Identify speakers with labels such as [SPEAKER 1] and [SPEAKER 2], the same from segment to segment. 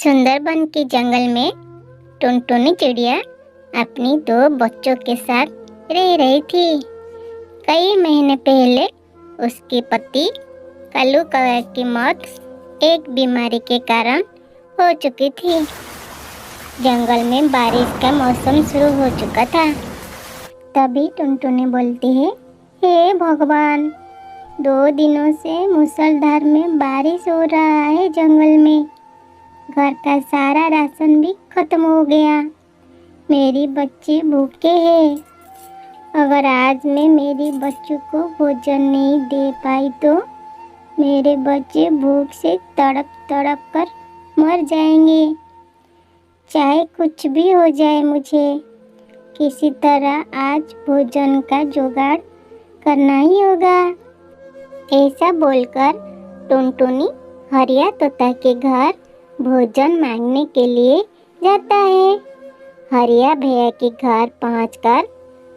[SPEAKER 1] सुंदरबन के जंगल में टुनटुनी चिड़िया अपनी दो बच्चों के साथ रह रही थी। कई महीने पहले उसके पति कल्लू कौआ की मौत एक बीमारी के कारण हो चुकी थी। जंगल में बारिश का मौसम शुरू हो चुका था। तभी टुनटुनी बोलती है, हे भगवान, 2 दिनों से मूसलाधार में बारिश हो रहा है। जंगल में घर का सारा राशन भी खत्म हो गया। मेरी बच्ची भूखे हैं। अगर आज मैं मेरी बच्चों को भोजन नहीं दे पाई तो मेरे बच्चे भूख से तड़प तड़प कर मर जाएंगे। चाहे कुछ भी हो जाए, मुझे किसी तरह आज भोजन का जुगाड़ करना ही होगा। ऐसा बोलकर टुनटुनी हरिया तोता के घर भोजन मांगने के लिए जाता है। हरिया भैया के घर पहुंचकर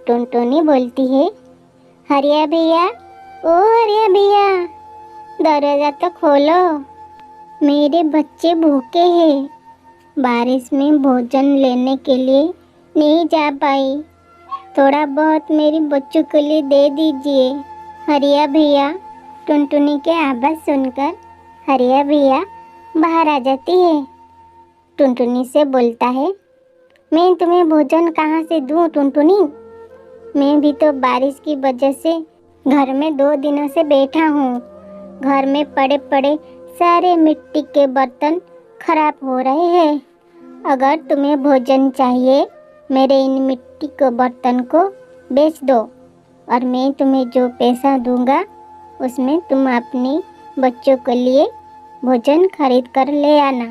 [SPEAKER 1] टुनटुनी बोलती है, हरिया भैया, ओ हरिया भैया, दरवाजा तो खोलो, मेरे बच्चे भूखे हैं। बारिश में भोजन लेने के लिए नहीं जा पाई। थोड़ा बहुत मेरे बच्चों के लिए दे दीजिए। हरिया भैया। टुनटुनी के आवाज़ सुनकर हरिया भैया बाहर आ जाती है। टुनटुनी से बोलता है, मैं तुम्हें भोजन कहाँ से दूँ टुनटुनी? मैं भी तो बारिश की वजह से घर में 2 दिनों से बैठा हूँ। घर में पड़े पड़े सारे मिट्टी के बर्तन खराब हो रहे हैं। अगर तुम्हें भोजन चाहिए, मेरे इन मिट्टी के बर्तन को बेच दो और मैं तुम्हें जो पैसा दूंगा उसमें तुम अपनी बच्चों के लिए भोजन खरीद कर ले आना।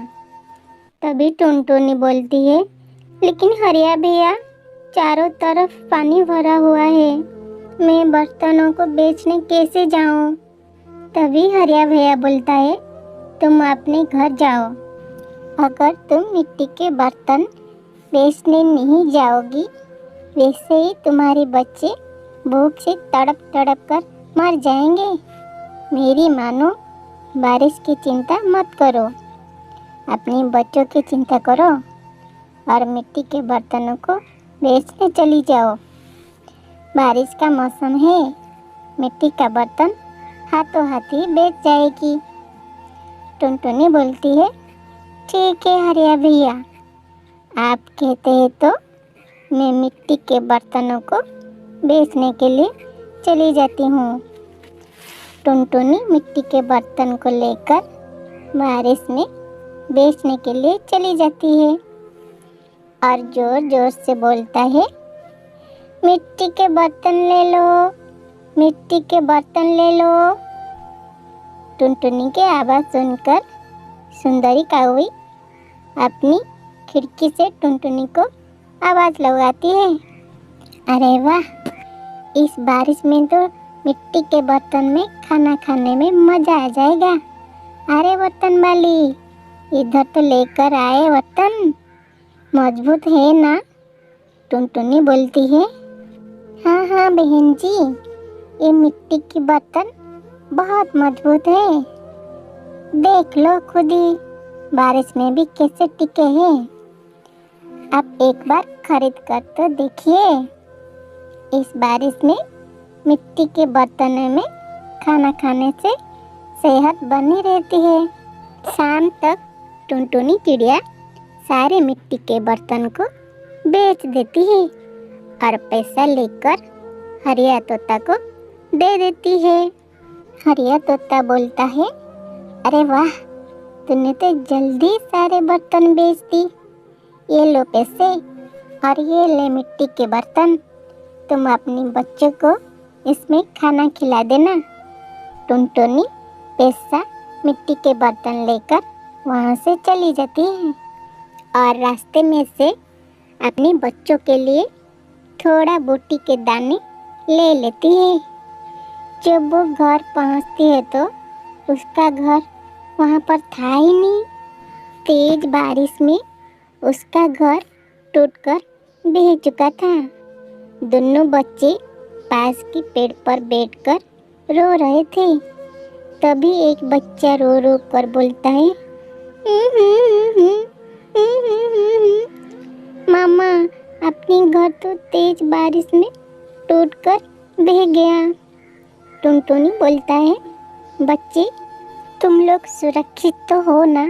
[SPEAKER 1] तभी टुनटुनी बोलती है, लेकिन हरिया भैया, चारों तरफ पानी भरा हुआ है। मैं बर्तनों को बेचने कैसे जाऊं? तभी हरिया भैया बोलता है, तुम अपने घर जाओ। अगर तुम मिट्टी के बर्तन बेचने नहीं जाओगी, वैसे ही तुम्हारे बच्चे भूख से तड़प तड़प कर मर जाएंगे। मेरी मानो, बारिश की चिंता मत करो, अपने बच्चों की चिंता करो और मिट्टी के बर्तनों को बेचने चली जाओ। बारिश का मौसम है, मिट्टी का बर्तन हाथों हाथ ही बेच जाएगी। टुनटुनी बोलती है, ठीक है हरिया भैया, आप कहते हैं तो मैं मिट्टी के बर्तनों को बेचने के लिए चली जाती हूँ। टुनटुनी मिट्टी के बर्तन को लेकर बारिश में बेचने के लिए चली जाती है और जोर जोर से बोलता है, मिट्टी के बर्तन ले लो, मिट्टी के बर्तन ले लो। टुनटुनी की आवाज़ सुनकर सुंदरी कौवी अपनी खिड़की से टुनटुनी को आवाज़ लगाती है, अरे वाह, इस बारिश में तो मिट्टी के बर्तन में खाना खाने में मज़ा आ जाएगा। अरे बर्तन वाली, इधर तो लेकर आए बर्तन, मजबूत है ना? टुनटुनी बोलती है, हाँ हाँ बहन जी, ये मिट्टी की बर्तन बहुत मजबूत है। देख लो खुद ही, बारिश में भी कैसे टिके हैं। आप एक बार खरीद कर तो देखिए। इस बारिश में मिट्टी के बर्तनों में खाना खाने से सेहत बनी रहती है। शाम तक टुनटुनी चिड़िया सारे मिट्टी के बर्तन को बेच देती है और पैसा लेकर हरिया तोता को दे देती है। हरिया तोता बोलता है, अरे वाह, तूने तो जल्दी सारे बर्तन बेच दी। ये लो पैसे और ये ले मिट्टी के बर्तन, तुम अपने बच्चों को इसमें खाना खिला देना। टुनटुनी पैसा मिट्टी के बर्तन लेकर वहाँ से चली जाती है और रास्ते में से अपने बच्चों के लिए थोड़ा बूटी के दाने ले लेती है। जब वो घर पहुँचती है तो उसका घर वहाँ पर था ही नहीं। तेज बारिश में उसका घर टूटकर बह चुका था। दोनों बच्चे पास के पेड़ पर बैठकर रो रहे थे। तभी एक बच्चा रो रो कर बोलता है, मामा, अपनी घर तो तेज बारिश में टूटकर बह गया। टुनटुनी बोलता है, बच्चे तुम लोग सुरक्षित तो हो ना?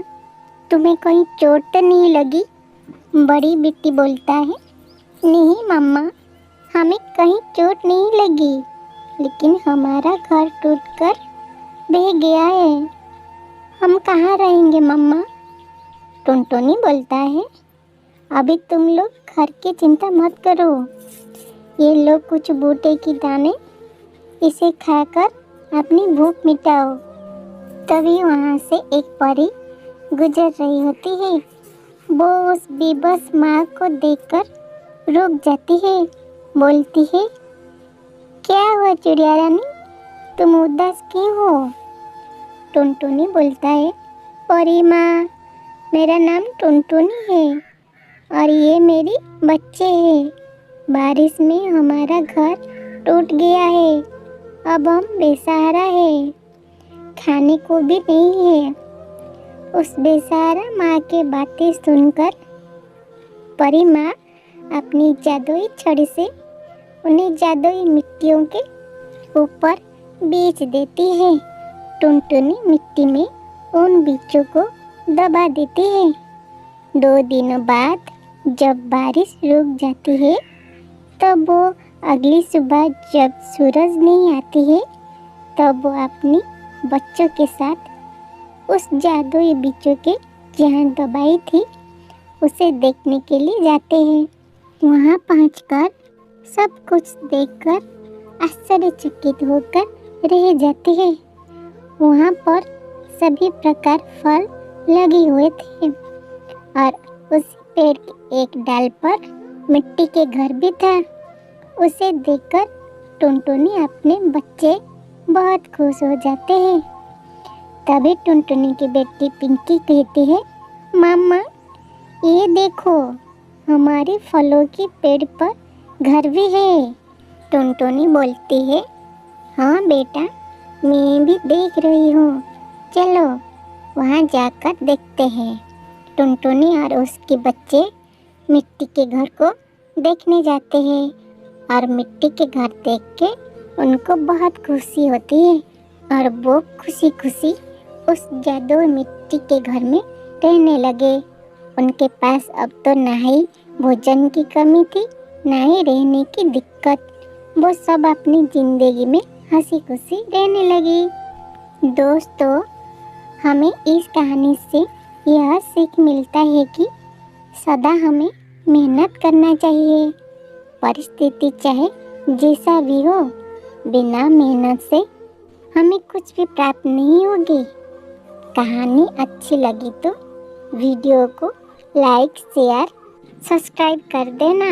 [SPEAKER 1] तुम्हें कहीं चोट तो नहीं लगी? बड़ी बेटी बोलता है, नहीं मम्मा, हमें कहीं चोट नहीं लगी, लेकिन हमारा घर टूटकर बह गया है। हम कहाँ रहेंगे मम्मा? टुनटुनी बोलता है, अभी तुम लोग घर की चिंता मत करो। ये लो कुछ बूटे की दाने, इसे खाकर अपनी भूख मिटाओ। तभी वहाँ से एक परी गुजर रही होती है। वो उस बेबस माँ को देखकर रुक जाती है, बोलती है, क्या हुआ चिड़िया रानी, तुम उदास क्यों हो? टुनटुनी बोलता है, परी माँ, मेरा नाम टुनटुनी है और ये मेरी बच्चे हैं। बारिश में हमारा घर टूट गया है, अब हम बेसहारा है, खाने को भी नहीं है। उस बेसहारा माँ की बातें सुनकर परी माँ अपनी जादुई छड़ी से उन्हें जादुई मिट्टियों के ऊपर बीज देती है। टुनटुनी मिट्टी में उन बीजों को दबा देती है। 2 दिनों बाद जब बारिश रुक जाती है, तब वो अगली सुबह जब सूरज नहीं आती है, तब वो अपनी बच्चों के साथ उस जादुई बीजों के जहाँ दबाई थी उसे देखने के लिए जाते हैं। वहाँ पहुँचकर सब कुछ देखकर आश्चर्यचकित होकर रह जाते हैं। वहाँ पर सभी प्रकार फल लगे हुए थे और उस पेड़ के एक डाल पर मिट्टी के घर भी था। उसे देखकर टुनटुनी अपने बच्चे बहुत खुश हो जाते हैं। तभी टुनटुनी की बेटी पिंकी कहती है, मामा ये देखो, हमारे फलों के पेड़ पर घर भी है। टुनटुनी बोलती है, हाँ बेटा, मैं भी देख रही हूँ, चलो वहाँ जाकर देखते हैं। टुनटुनी और उसके बच्चे मिट्टी के घर को देखने जाते हैं और मिट्टी के घर देख के उनको बहुत खुशी होती है और वो खुशी खुशी उस जादुई मिट्टी के घर में रहने लगे। उनके पास अब तो ना ही भोजन की कमी थी, ना ही रहने की दिक्कत। वो सब अपनी ज़िंदगी में हंसी खुशी रहने लगी। दोस्तों, हमें इस कहानी से यह सीख मिलता है कि सदा हमें मेहनत करना चाहिए। परिस्थिति चाहे जैसा भी हो, बिना मेहनत से हमें कुछ भी प्राप्त नहीं होगी। कहानी अच्छी लगी तो वीडियो को लाइक, शेयर, सब्सक्राइब कर देना।